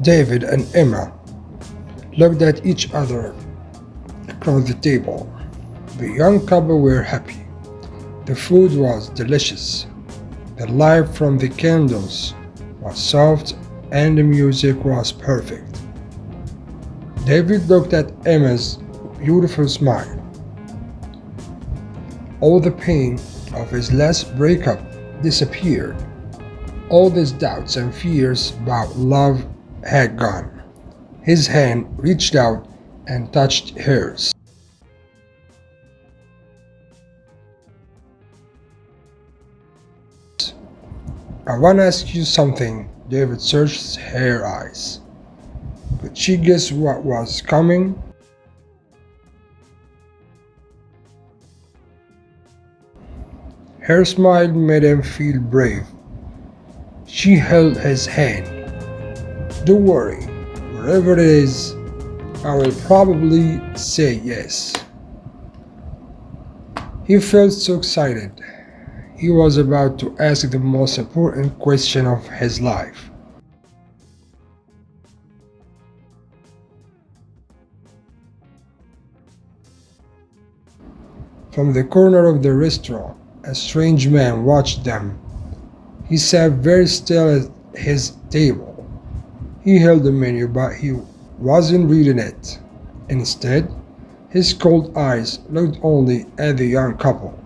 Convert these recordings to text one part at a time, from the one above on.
David and Emma looked at each other across the table. The young couple were happy. The food was delicious. The light from the candles was soft and the music was perfect. David looked at Emma's beautiful smile. All the pain of his last breakup disappeared. All these doubts and fears about love had gone. His hand reached out and touched hers. I want to ask you something. David searched her eyes. Could she guess what was coming? Her smile made him feel brave. She held his hand. Don't worry, wherever it is, I will probably say yes. He felt so excited. He was about to ask the most important question of his life. From the corner of the restaurant, a strange man watched them. He sat very still at his table. He held the menu, but he wasn't reading it. Instead, his cold eyes looked only at the young couple.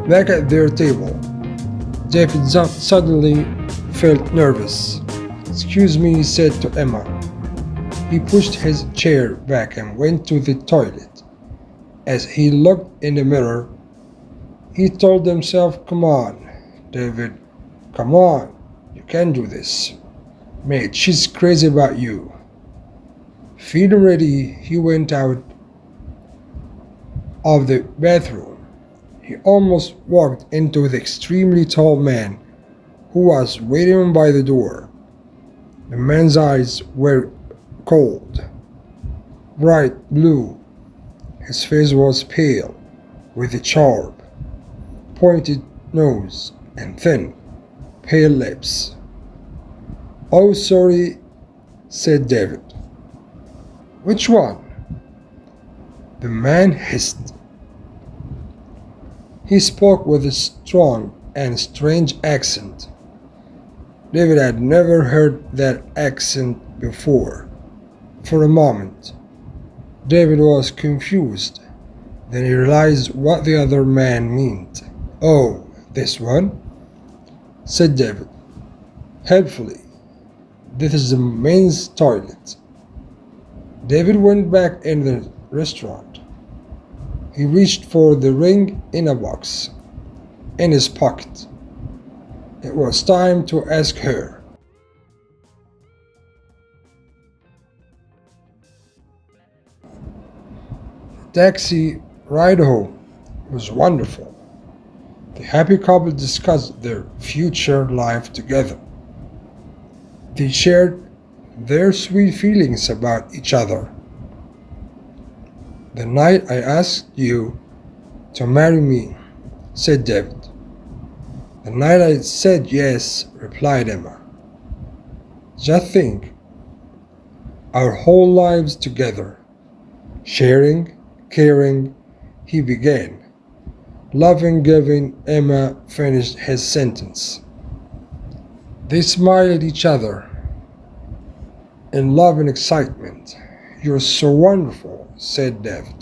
Back at their table, David suddenly felt nervous. "Excuse me," he said to Emma. He pushed his chair back and went to the toilet. As he looked in the mirror, he told himself, "Come on, David, come on, you can do this. Mate, she's crazy about you." Feeling ready, he went out of the bathroom. He almost walked into the extremely tall man who was waiting by the door. The man's eyes were cold, bright blue. His face was pale, with a sharp, pointed nose and thin, pale lips. "Oh, sorry," said David. "Which one?" the man hissed. He spoke with a strong and strange accent. David had never heard that accent before. For a moment, David was confused. Then he realized what the other man meant. "Oh, this one?" said David. "Helpfully, this is the men's toilet." David went back in the restaurant. He reached for the ring in a box in his pocket. It was time to ask her. The taxi ride home was wonderful. The happy couple discussed their future life together. They shared their sweet feelings about each other. "The night I asked you to marry me," said David. "The night I said yes," replied Emma. "Just think, our whole lives together, sharing, caring," he began. "Loving, giving," Emma finished his sentence. They smiled at each other in love and excitement. "You're so wonderful," said David.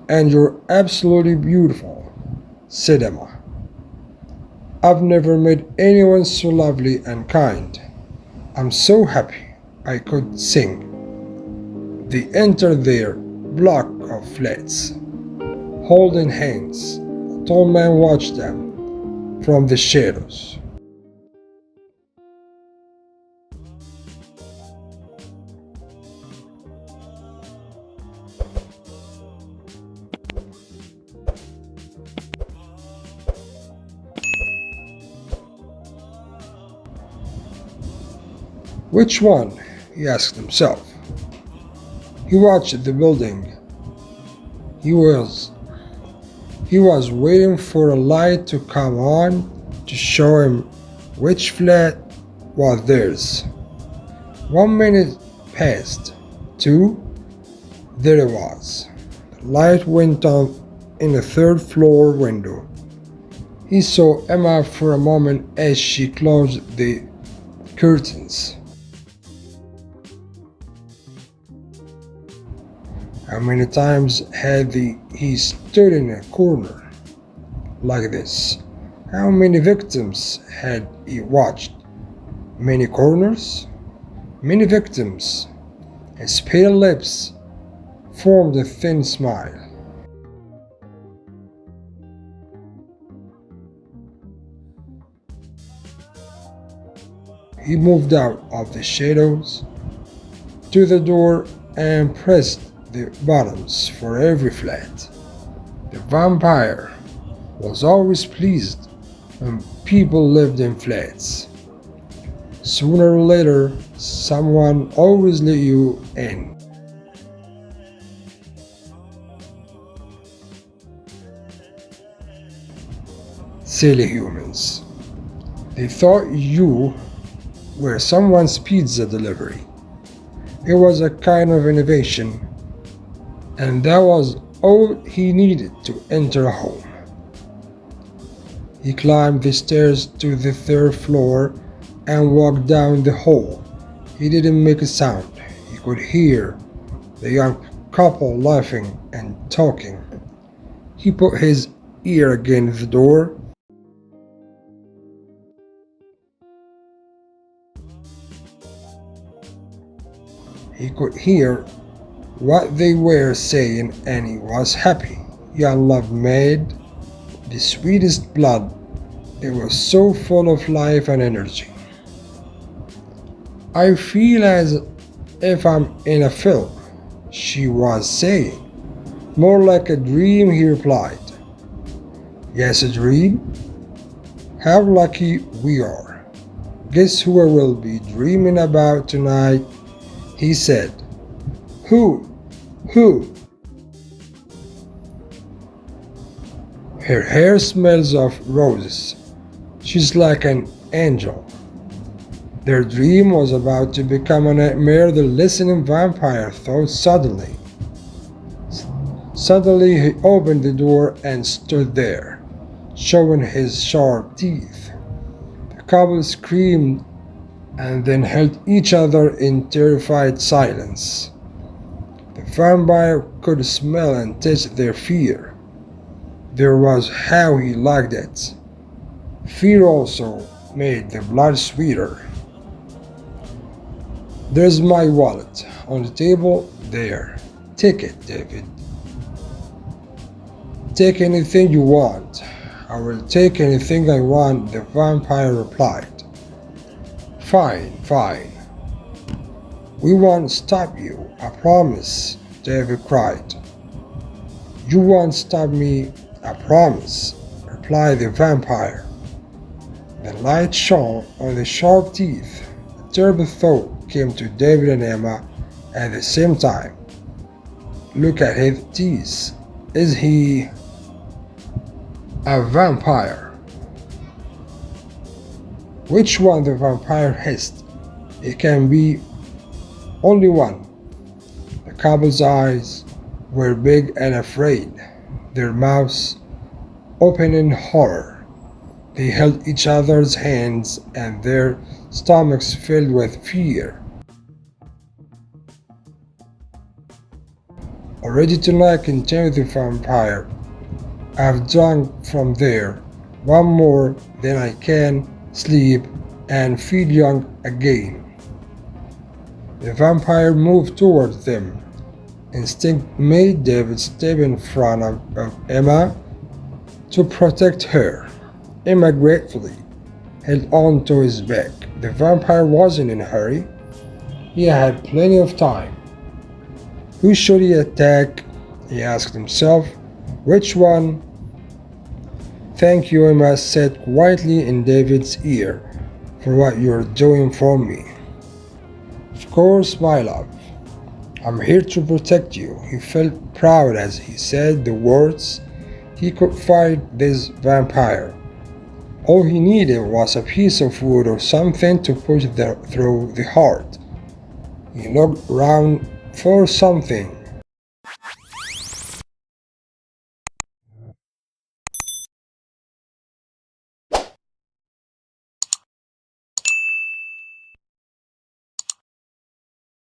"And you're absolutely beautiful," said Emma. "I've never met anyone so lovely and kind. I'm so happy I could sing." They entered their block of flats, holding hands. The tall man watched them from the shadows. "Which one?" he asked himself. He watched the building. He was waiting for a light to come on to show him which flat was theirs. 1 minute passed. 2. There it was. The light went on in the third floor window. He saw Emma for a moment as she closed the curtains. How many times had he stood in a corner like this? How many victims had he watched? Many corners? Many victims. His pale lips formed a thin smile. He moved out of the shadows to the door and pressed the buttons for every flat. The vampire was always pleased when people lived in flats. Sooner or later, someone always let you in. Silly humans. They thought you were someone's pizza delivery. It was a kind of innovation, and that was all he needed to enter a home. He climbed the stairs to the third floor and walked down the hall. He didn't make a sound. He could hear the young couple laughing and talking. He put his ear against the door. He could hear what they were saying, and he was happy. Young love made the sweetest blood. It was so full of life and energy. I feel as if I'm in a film, she was saying. More like a dream, he replied. Yes, a dream? How lucky we are. Guess who I will be dreaming about tonight? He said. Who? Who? Her hair smells of roses. She's like an angel. Their dream was about to become a nightmare, the listening vampire thought suddenly. Suddenly he opened the door and stood there, showing his sharp teeth. The couple screamed and then held each other in terrified silence. The vampire could smell and taste their fear. There was how he liked it. Fear also made the blood sweeter. There's my wallet on the table there. Take it, David. Take anything you want. I will take anything I want, the vampire replied. Fine, fine. We won't stop you, I promise, David cried. You won't stop me, I promise, replied the vampire. The light shone on the sharp teeth. A terrible thought came to David and Emma at the same time. Look at his teeth. Is he a vampire? Which one? The vampire hissed. It can be only one. The couple's eyes were big and afraid, their mouths open in horror. They held each other's hands and their stomachs filled with fear. Already tonight, continued the vampire. I've drunk from there, one more than I can sleep and feel young again. The vampire moved towards them. Instinct made David step in front of Emma to protect her. Emma gratefully held on to his back. The vampire wasn't in a hurry. He had plenty of time. Who should he attack? He asked himself. Which one? Thank you, Emma said quietly in David's ear, for what you're doing for me. Of course, my love. I'm here to protect you. He felt proud as he said the words. he could fight this vampire. All he needed was a piece of wood or something to push through the heart. He looked round for something